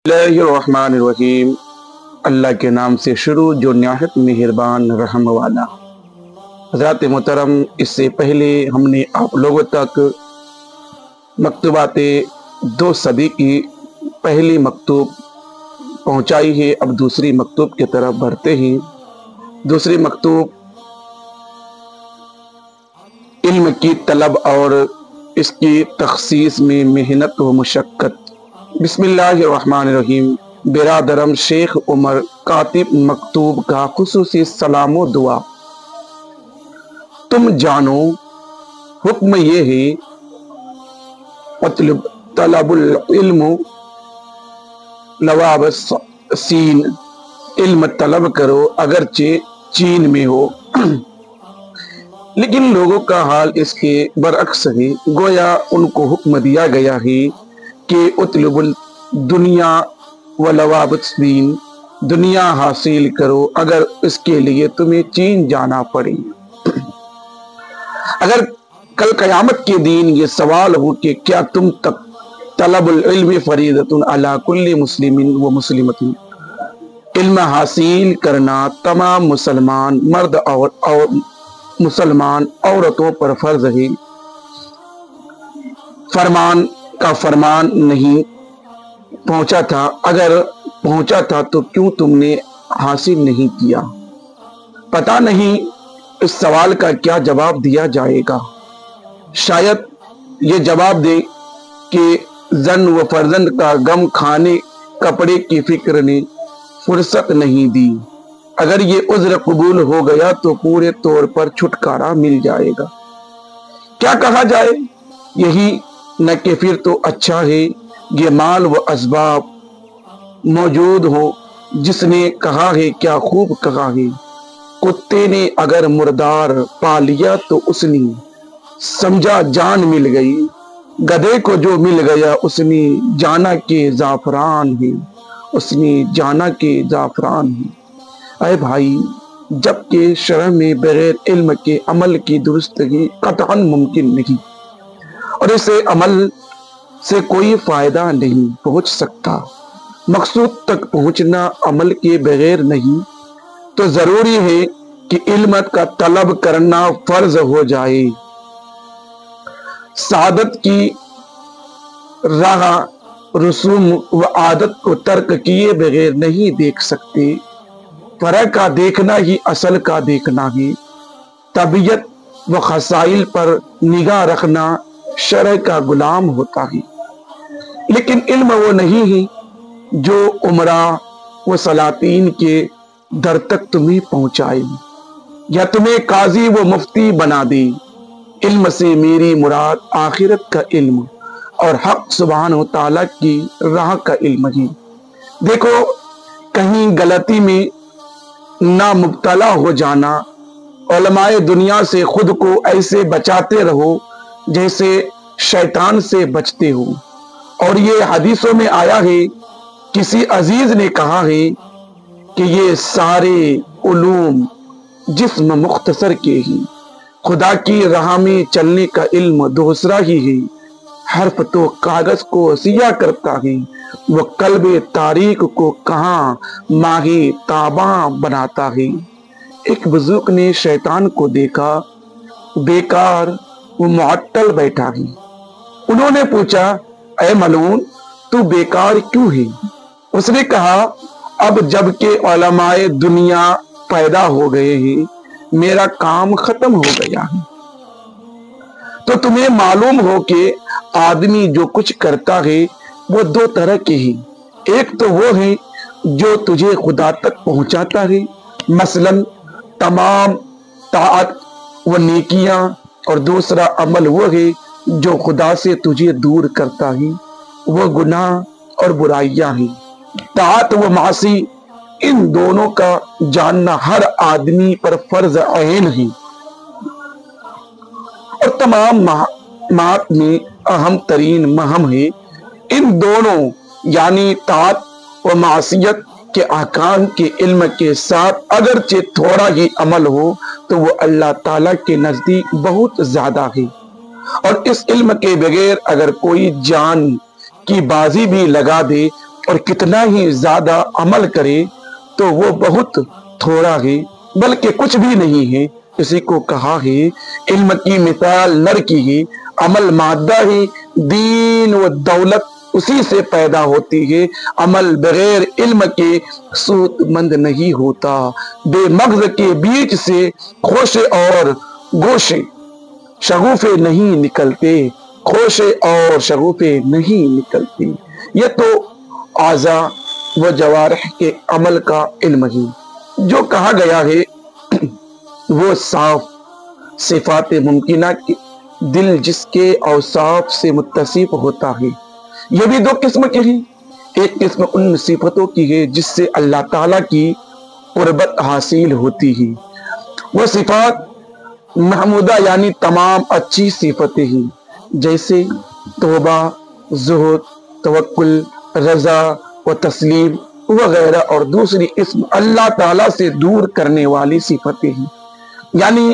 اللہ الرحمن الرحیم۔ اللہ کے نام سے شروع جو نہایت مہربان رحم والا۔ حضرات محترم، اس سے پہلے ہم نے آپ لوگوں تک مکتوبات 2 صدی کی پہلی مکتوب پہنچائی ہے۔ اب دوسری مکتوب کی طرف بڑھتے ہیں۔ دوسری مکتوب علم کی طلب اور اس کی تخصیص میں محنت و مشقت۔ بسم اللہ الرحمن الرحیم۔ برادرم شیخ عمر کاتب مکتوب کا خصوصی سلام و دعا۔ تم جانو حکم یہ ہے، طلب العلم لواب سین، علم طلب کرو اگرچہ چین میں ہو۔ لیکن لوگوں کا حال اس کے برعکس ہے، گویا ان کو حکم دیا گیا ہے کہ اطلب الدنیا ولواب الدین، دنیا حاصل کرو اگر اس کے لیے تمہیں چین جانا پڑے۔ اگر کل قیامت کے دن یہ سوال ہو کہ کیا تم تک طلب العلم فریضۃ علی کل مسلم و مسلمۃ، علم حاصل کرنا تمام مسلمان مرد اور مسلمان عورتوں پر فرض ہے، فرمان کا فرمان نہیں پہنچا تھا؟ اگر پہنچا تھا تو کیوں تم نے حاصل نہیں کیا؟ پتہ نہیں اس سوال کا کیا جواب دیا جائے گا۔ شاید یہ جواب دے کہ زن و فرزند کا غم، کھانے کپڑے کی فکر نے فرصت نہیں دی۔ اگر یہ عذر قبول ہو گیا تو پورے طور پر چھٹکارا مل جائے گا۔ کیا کہا جائے؟ یہی نہ کہ پھر تو اچھا ہے یہ مال و اسباب موجود ہو۔ جس نے کہا ہے کیا خوب کہا ہے، کتے نے اگر مردار پا لیا تو اس نے سمجھا جان مل گئی، گدھے کو جو مل گیا اس نے جانا کہ زعفران ہے، اس نے جانا کہ زعفران ہے۔ اے بھائی، جبکہ شرع میں بغیر علم کے عمل کی درستگی قطعاً ممکن نہیں، اور اسے عمل سے کوئی فائدہ نہیں پہنچ سکتا، مقصود تک پہنچنا عمل کے بغیر نہیں، تو ضروری ہے کہ علم کا طلب کرنا فرض ہو جائے۔ سعادت کی راہ رسوم و عادت کو ترک کیے بغیر نہیں دیکھ سکتے، فرع کا دیکھنا ہی اصل کا دیکھنا ہے۔ طبیعت و خصائل پر نگاہ رکھنا شرع کا غلام ہوتا ہے، لیکن علم وہ نہیں ہے جو عمرا و سلاطین کے در تک تمہیں پہنچائے یا تمہیں قاضی و مفتی بنا دے۔ علم سے میری مراد آخرت کا علم اور حق سبحانہ و تعالیٰ کی راہ کا علم ہے۔ دیکھو، کہیں غلطی میں نہ مبتلا ہو جانا۔ علماء دنیا سے خود کو ایسے بچاتے رہو جیسے شیطان سے بچتے ہو۔ اور یہ حدیثوں میں آیا ہے، کسی عزیز نے کہا ہے کہ یہ سارے علوم جسم مختصر کے ہی، خدا کی راہ میں چلنے کا علم دوسرا ہی ہے۔ حرف تو کاغذ کو سیاہ کرتا ہے، وہ قلب تاریک کو کہاں ماہی تاباں بناتا ہے۔ ایک بزرگ نے شیطان کو دیکھا، بیکار و معطل بیٹھا ہے۔ انہوں نے پوچھا، اے ملعون، تو بیکار کیوں ہے؟ اس نے کہا، اب جب کہ علماء دنیا پیدا ہو گئے ہیں، میرا کام ختم ہو گیا ہے۔ تو تمہیں معلوم ہو کہ آدمی جو کچھ کرتا ہے وہ 2 طرح کے ہیں۔ ایک تو وہ ہے جو تجھے خدا تک پہنچاتا ہے، مثلا تمام طاعت و نیکیاں، اور دوسرا عمل وہ ہے جو خدا سے تجھے دور کرتا ہے، وہ گناہ اور برائیاں ہیں۔ طاعت و معاصی، ان دونوں کا جاننا ہر آدمی پر فرض عین ہے، اور تمام مہمات میں اہم ترین مہم ہے۔ ان دونوں یعنی طاعت و معصیت کے احکام کے علم کے ساتھ اگرچہ تھوڑا ہی عمل ہو تو وہ اللہ تعالیٰ کے نزدیک بہت زیادہ ہے، اور اس علم کے بغیر اگر کوئی جان کی بازی بھی لگا دے اور کتنا ہی زیادہ عمل کرے تو وہ بہت تھوڑا ہے، بلکہ کچھ بھی نہیں ہے۔ اسی کو کہا ہے علم کی مثال نر کی ہے، عمل مادہ ہے، دین و دولت اسی سے پیدا ہوتی ہے۔ عمل بغیر علم کے سود مند نہیں ہوتا، بے مغز کے بیچ سے خوشے اور گوشے شگوفے نہیں نکلتے، خوشے اور شگوفے نہیں نکلتے۔ یہ تو اعضاء و جوارح کے عمل کا علم ہے۔ جو کہا گیا ہے وہ صاف صفات ممکنہ کے دل جس کے اوصاف سے متصف ہوتا ہے۔ یہ بھی دو قسم کے ہیں، ایک قسم ان صفتوں کی ہے جس سے اللہ تعالیٰ کی قربت حاصل ہوتی ہے، وہ صفات محمودہ یعنی تمام اچھی صفتیں ہیں، جیسے توبہ، زہد، توکل، رضا و تسلیم وغیرہ، اور دوسری قسم اللہ تعالیٰ سے دور کرنے والی صفتیں ہیں، یعنی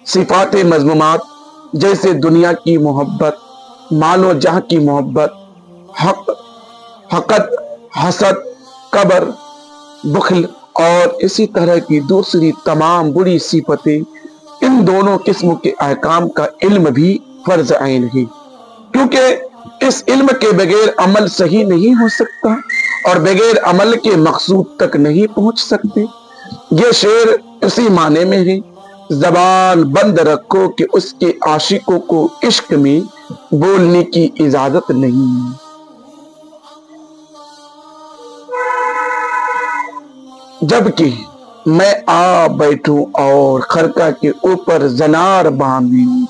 صفات مذمومات، جیسے دنیا کی محبت، مال و جاہ کی محبت، حقد، حسد، کبر، بخل اور اسی طرح کی دوسری تمام بری صفتیں۔ ان دونوں قسم کے احکام کا علم بھی فرض عین ہے، کیونکہ اس علم کے بغیر عمل صحیح نہیں ہو سکتا اور بغیر عمل کے مقصود تک نہیں پہنچ سکتے۔ یہ شعر اسی معنی میں ہے، زبان بند رکھو کہ اس کے عاشقوں کو عشق میں بولنے کی اجازت نہیں۔ جبکہ میں آ بیٹھوں اور خرقہ کے اوپر زنار باندھوں۔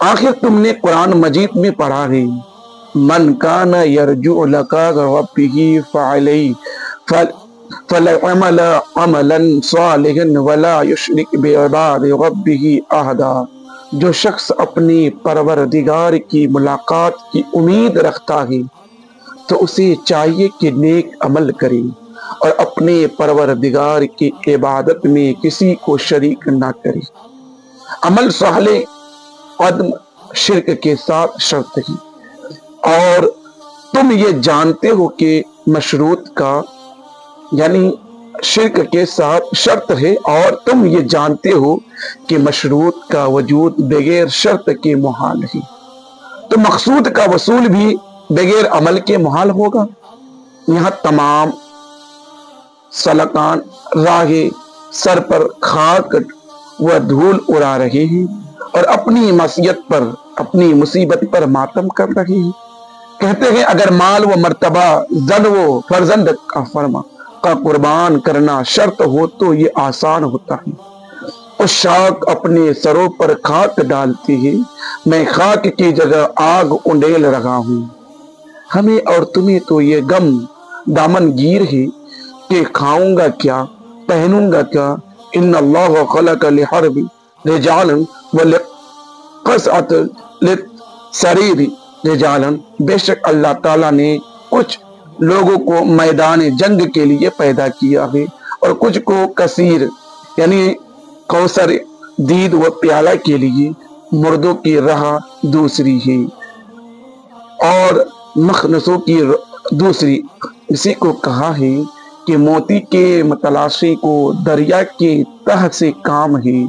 آخر تم نے قرآن مجید میں پڑھا ہے، من کان یرجو لقاء ربہ فلیعمل عملا صالحا ولا یشرک بعبادۃ ربہ احدا۔ جو شخص اپنی پروردگار کی ملاقات کی امید رکھتا ہے تو اسے چاہیے کہ نیک عمل کرے اور اپنے پروردگار کی عبادت میں کسی کو شریک نہ کرے۔ عمل صالح عدم شرک کے ساتھ شرط ہے، اور تم یہ جانتے ہو کہ مشروط کا یعنی شرک کے ساتھ شرط ہے، اور تم یہ جانتے ہو کہ مشروط کا وجود بغیر شرط کے محال ہے، تو مقصود کا وصول بھی بغیر عمل کے محال ہوگا۔ یہاں تمام سلکان راہے سر پر خاک و دھول اڑا رہے ہیں اور اپنی معصیت پر، اپنی مصیبت پر ماتم کر رہے ہیں۔ کہتے ہیں اگر مال و مرتبہ، زن و فرزند کا فرما کا قربان کرنا شرط ہو تو یہ آسان ہوتا ہے۔ عشاق اپنے سروں پر خاک ڈالتے ہیں، میں خاک کی جگہ آگ انڈیل رہا ہوں۔ ہمیں اور تمہیں تو یہ غم دامن گیر ہے کہ کھاؤں گا کیا، پہنوں گا کیا۔ ان اللہ خلق للحرب رجالا وللقصعۃ للسریر رجالا۔ بے شک اللہ تعالیٰ نے کچھ لوگوں کو میدان جنگ کے لیے پیدا کیا ہے اور کچھ کو کثیر یعنی کوثر دید و پیالہ کے لیے۔ مردوں کی راہ دوسری ہے اور مخنثوں کی دوسری۔ اسی کو کہا ہے کہ موتی کے متلاشی کو دریا کے تہ سے کام ہے،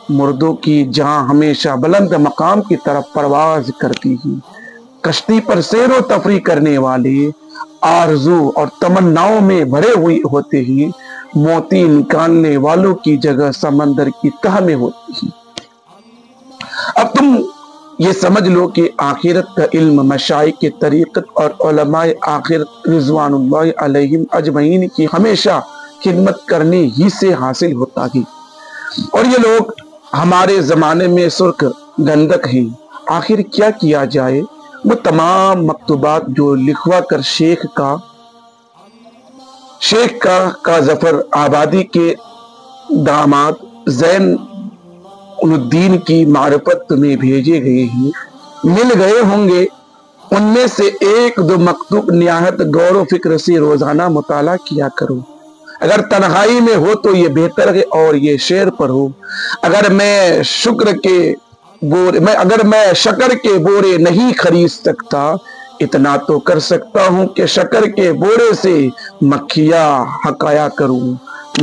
مردوں کی جان ہمیشہ بلند مقام کی طرف پرواز کرتی ہے۔ کشتی پر سیر و تفریح کرنے والے آرزو اور تمناؤں میں بھرے ہوئے ہوتے ہیں، موتی نکالنے والوں کی جگہ سمندر کی تہ میں ہوتی ہے۔ اب تم یہ سمجھ لو کہ آخرت کا علم مشائخ کی طریقت اور علماء آخرت رضوان اللہ علیہم اجمعین کی ہمیشہ خدمت کرنے ہی سے حاصل ہوتا ہے، اور یہ لوگ ہمارے زمانے میں سرخ گندک ہیں۔ آخر کیا کیا جائے؟ وہ تمام مکتوبات جو لکھوا کر شیخ کا ظفر آبادی کے داماد زین الدین کی معرفت میں بھیجے گئے ہیں، مل گئے ہوں گے۔ ان میں سے ایک دو مکتوب نہایت غور و فکر سے روزانہ مطالعہ کیا کرو۔ اگر تنہائی میں ہو تو یہ بہتر ہے اور یہ شعر پڑھو۔ اگر میں شکر کے بورے نہیں خرید سکتا، اتنا تو کر سکتا ہوں کہ شکر کے بورے سے مکھیاں ہکایا کروں،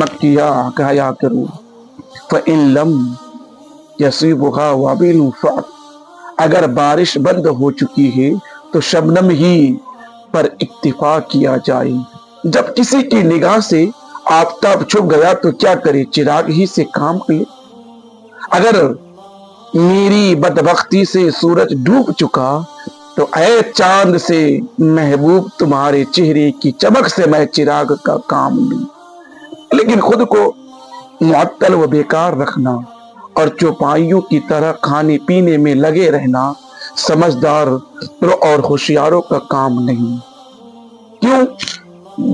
مکھیاں ہکایا کروں۔ فَإِن لَمْ يَصِبْهَا وَابِلٌ فَأْتٍ، اگر بارش بند ہو چکی ہے تو شبنم ہی پر اکتفا کیا جائے۔ جب کسی کی نگاہ سے آفتاب چھپ گیا تو کیا کرے، چراغ ہی سے کام لے۔ اگر میری بدبختی سے سورج ڈوب چکا تو اے چاند سے محبوب تمہارے چہرے کی چمک سے میں چراغ کا کام لوں۔ لیکن خود کو معطل و بیکار رکھنا اور چوپائیوں کی طرح کھانے پینے میں لگے رہنا سمجھدار اور ہوشیاروں کا کام نہیں۔ کیوں؟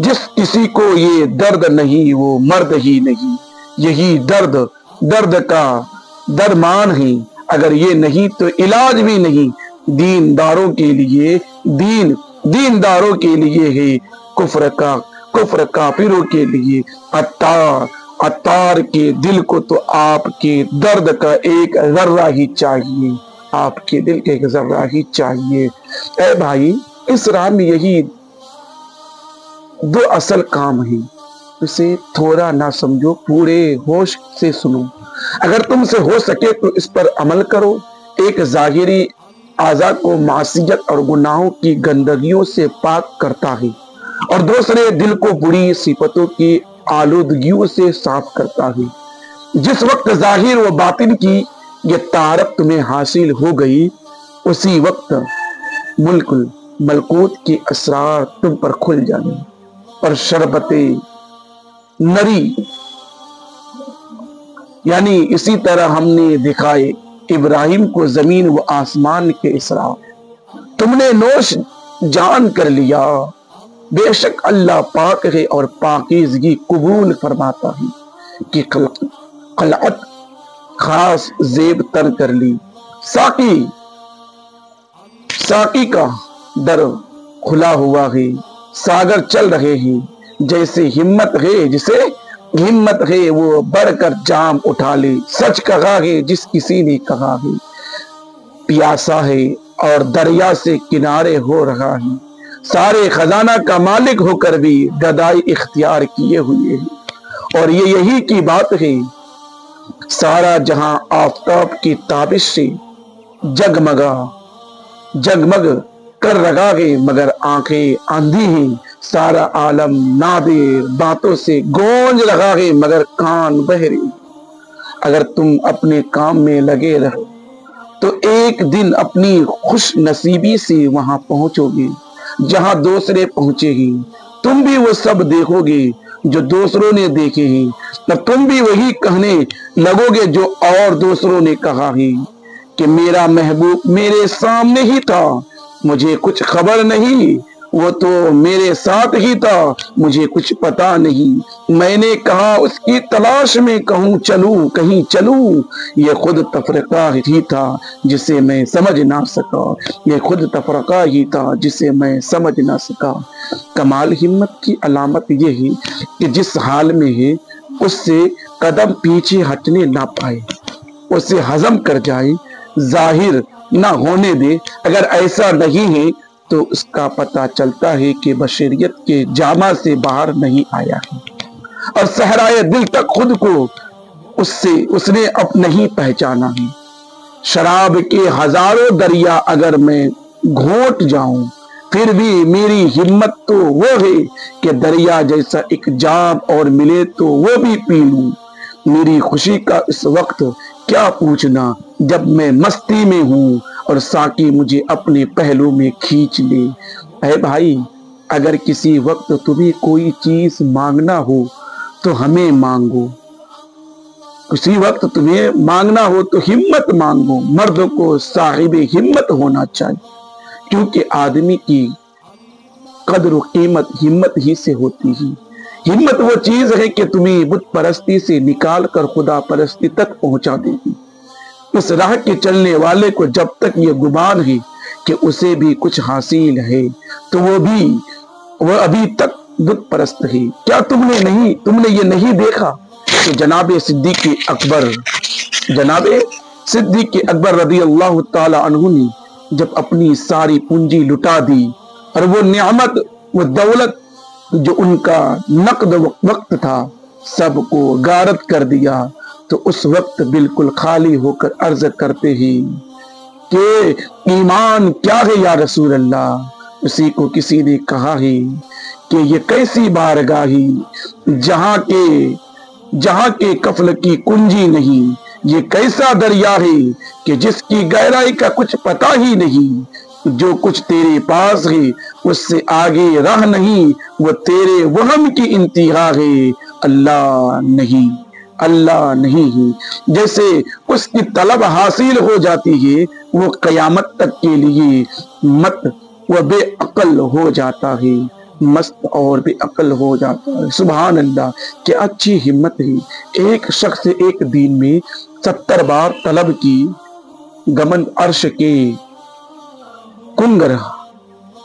جس کسی کو یہ درد نہیں وہ مرد ہی نہیں۔ یہی درد کا درمان ہے، اگر یہ نہیں تو علاج بھی نہیں۔ دینداروں کے لیے ہے کفر کافروں کے لیے عطار کے دل کو تو آپ کے درد کا ایک ذرہ ہی چاہیے، آپ کے دل کا ایک ذرہ ہی چاہیے۔ اے بھائی، اس راہ میں یہی دو اصل کام ہیں، اسے تھوڑا نہ سمجھو، پورے ہوش سے سنو۔ اگر تم سے ہو سکے تو اس پر عمل کرو۔ ایک ظاہری اعضاء کو معصیت اور گناہوں کی گندگیوں سے پاک کرتا ہے اور دوسرے دل کو بری صفتوں کی آلودگیوں سے صاف کرتا ہے۔ جس وقت ظاہر و باطن کی یہ طہارت تمہیں حاصل ہو گئی، اسی وقت ملکوت کے اسرار تم پر کھل جانے اور شربت نری، یعنی اسی طرح ہم نے دکھائے ابراہیم کو زمین و آسمان کے اسرار تم نے نوش جان کر لیا۔ بے شک اللہ پاک ہے اور پاکیزگی قبول فرماتا ہے کہ خلعت خاص زیب تر کر لی۔ ساقی کا در کھلا ہوا ہے، ساگر چل رہے ہیں۔ جیسے ہمت ہے وہ بڑھ کر جام اٹھا لے۔ سچ کہا ہے جس کسی نے کہا ہے، پیاسا ہے اور دریا سے کنارے ہو رہا ہے۔ سارے خزانہ کا مالک ہو کر بھی گدائی اختیار کیے ہوئے ہے، اور یہ یہی کی بات ہے۔ سارا جہاں آفتاب کی تابش سے جگمگ کر رہا ہے، مگر آنکھیں اندھی ہیں۔ سارا عالم نادر باتوں سے گونج رہا ہے، مگر کان بہرے۔ اگر تم اپنے کام میں لگے رہو تو ایک دن اپنی خوش نصیبی سے وہاں پہنچو گے جہاں دوسرے پہنچے ہیں۔ تم بھی وہ سب دیکھو گے جو دوسروں نے دیکھے ہیں، اور تم بھی وہی کہنے لگو گے جو اور دوسروں نے کہا ہے کہ میرا محبوب میرے سامنے ہی تھا، مجھے کچھ خبر نہیں، وہ تو میرے ساتھ ہی تھا، مجھے کچھ پتا نہیں۔ میں نے کہا اس کی تلاش میں کہیں چلوں، یہ خود تفرقہ ہی تھا جسے میں سمجھ نہ سکا، یہ خود تفرقہ ہی تھا جسے میں سمجھ نہ سکا۔ کمال ہمت کی علامت یہ ہے کہ جس حال میں ہے اس سے قدم پیچھے ہٹنے نہ پائے، اسے ہضم کر جائے، ظاہر نہ ہونے دے۔ اگر ایسا نہیں ہے تو اس کا پتہ چلتا ہے کہ بشریت کے جامع سے باہر نہیں آیا ہے، اور صحرائے دل تک خود کو اس نے اب نہیں پہچانا ہے۔ شراب کے ہزاروں دریا اگر میں گھونٹ جاؤں، پھر بھی میری ہمت تو وہ ہے کہ دریا جیسا ایک جام اور ملے تو وہ بھی پی لوں۔ میری خوشی کا اس وقت کیا پوچھنا جب میں مستی میں ہوں اور ساقی مجھے اپنے پہلو میں کھینچ لے۔ اے بھائی، اگر کسی وقت تمہیں کوئی چیز مانگنا ہو تو ہمیں مانگو، کسی وقت تمہیں مانگنا ہو تو ہمت مانگو۔ مرد کو صاحب ہمت ہونا چاہیے، کیونکہ آدمی کی قدر و قیمت ہمت ہی سے ہوتی ہے۔ ہمت وہ چیز ہے کہ تمہیں بت پرستی سے نکال کر خدا پرستی تک پہنچا دے گی۔ اس راہ کے چلنے والے کو جب تک یہ گمان ہے کہ اسے بھی کچھ حاصل ہے تو وہ ابھی تک بت پرست ہے۔ کیا تم نے یہ نہیں دیکھا کہ جناب صدیق اکبر رضی اللہ تعالی عنہ نے جب اپنی ساری پونجی لٹا دی اور وہ نعمت وہ دولت جو ان کا نقد وقت تھا سب کو غارت کر دیا، تو اس وقت بالکل خالی ہو کر عرض کرتے ہیں کہ ایمان کیا ہے یا رسول اللہ؟ اسی کو کسی نے کہا ہے کہ یہ کیسی بارگاہی جہاں کے کفل کی کنجی نہیں، یہ کیسا دریا ہے کہ جس کی گہرائی کا کچھ پتہ ہی نہیں، جو کچھ تیرے پاس ہے اس سے آگے راہ نہیں، وہ تیرے وہم کی انتہا ہے، اللہ نہیں اللہ نہیں ہے۔ جیسے اس کی طلب حاصل ہو جاتی ہے وہ قیامت تک کے لیے مت و بے عقل ہو جاتا ہے، مست اور بے عقل ہو جاتا ہے۔ سبحان اللہ، کہ اچھی ہمت ہے۔ ایک شخص ایک دن میں 70 بار طلب کی گمن عرش کے کنگر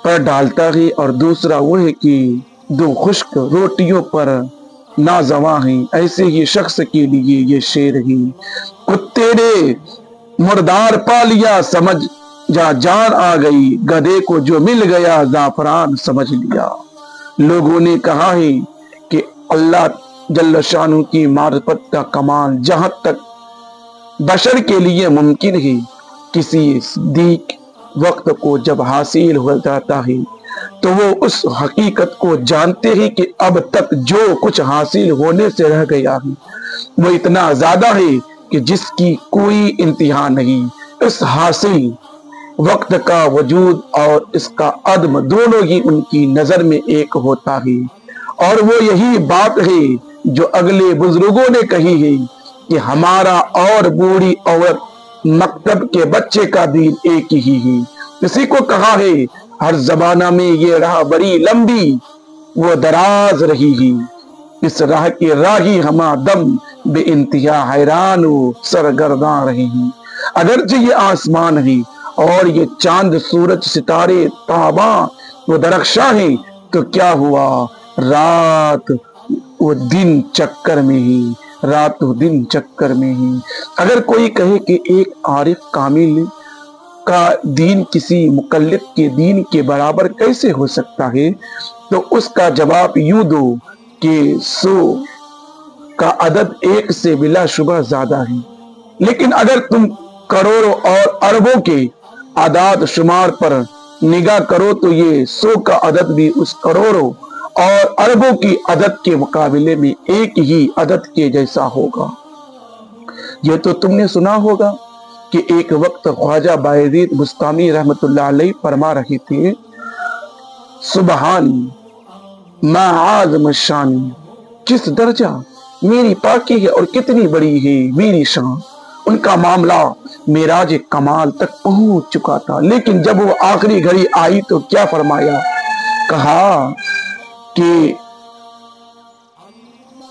پر ڈالتا ہے، اور دوسرا وہ ہے کہ 2 خشک روٹیوں پر نازواں ہیں۔ ایسے ہی شخص کے لیے یہ شعر ہے، کتے نے مردار پا لیا سمجھ جا جان آ گئی، گدھے کو جو مل گیا زعفران سمجھ لیا۔ لوگوں نے کہا ہے کہ اللہ جل شانہ کی معرفت کا کمال جہاں تک بشر کے لیے ممکن ہے، کسی صدیق وقت کو جب حاصل ہو جاتا ہے تو وہ اس حقیقت کو جانتے ہیں کہ اب تک جو کچھ حاصل ہونے سے رہ گیا ہے وہ اتنا زیادہ ہے کہ جس کی کوئی انتہا نہیں۔ اس حاصل وقت کا وجود اور اس کا عدم دونوں ہی ان کی نظر میں ایک ہوتا ہے، اور وہ یہی بات ہے جو اگلے بزرگوں نے کہی ہے کہ ہمارا اور بوڑھی عورت مکتب کے بچے کا دین ایک ہی ہے۔ کسی کو کہا ہے ہر زمانہ میں یہ راہ بڑی لمبی وہ دراز رہی ہے، اس راہ کے راہی ہما دم بے انتہا حیران و سرگرداں رہے ہیں۔ اگرچہ یہ آسمان ہے اور یہ چاند سورج ستارے تاباں وہ درخشاں ہیں، تو کیا ہوا رات و دن چکر میں ہی، رات و دن چکر میں ہی۔ اگر کوئی کہے کہ ایک عارف کامل کا دین کسی مقلد کے دین کے برابر کیسے ہو سکتا ہے، تو اس کا جواب یوں دو کہ 100 کا عدد 1 سے بلا شبہ زیادہ ہے، لیکن اگر تم کروڑوں اور اربوں کے اعداد شمار پر نگاہ کرو تو یہ 100 کا عدد بھی اس کروڑوں اور اربوں کی عدد کے مقابلے میں ایک ہی عدد کے جیسا ہوگا۔ یہ تو تم نے سنا ہوگا کہ ایک وقت خواجہ بایزید بستامی رحمت اللہ علیہ فرما رہے تھے، سبحان ما عظم شان، کس درجہ میری پاکی ہے اور کتنی بڑی ہے میری شان۔ ان کا معاملہ معراج کمال تک پہنچ چکا تھا، لیکن جب وہ آخری گھڑی آئی تو کیا فرمایا؟ کہا کہ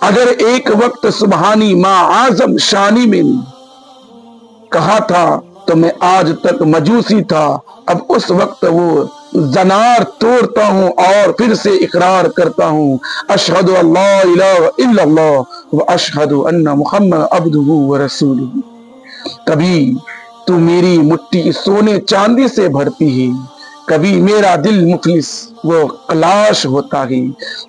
اگر ایک وقت سبحانی ما عظم شانی میں کہا تھا تو میں آج تک مجوسی تھا، اب اس وقت وہ زنار توڑتا ہوں اور پھر سے اقرار کرتا ہوں، اشہد اللہ الہ الا اللہ و اشہد ان محمد عبدہ و رسولہ۔ کبھی تو میری مٹھی سونے چاندی سے بھرتی ہے، کبھی میرا دل مفلس وہ کلاش ہوتا ہے،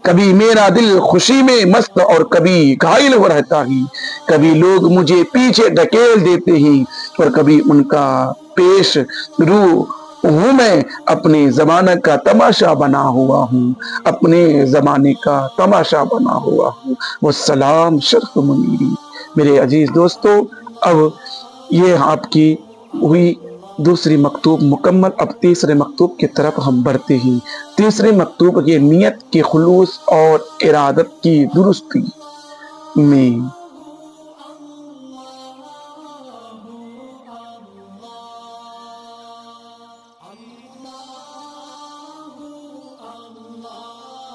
کبھی میرا دل خوشی میں مست اور کبھی گھائل ہو رہتا ہے، کبھی لوگ مجھے پیچھے ڈھکیل دیتے ہیں اور کبھی ان کا پیش رو ہوں، میں اپنے زمانے کا تماشا بنا ہوا ہوں، اپنے زمانے کا تماشا بنا ہوا ہوں۔ والسلام شرف منیری۔ میرے عزیز دوستو، اب یہ آپ کی ہوئی دوسری مکتوب مکمل۔ اب تیسرے مکتوب کی طرف ہم بڑھتے ہیں۔ تیسرے مکتوب یہ نیت کے خلوص اور ارادت کی درستی میں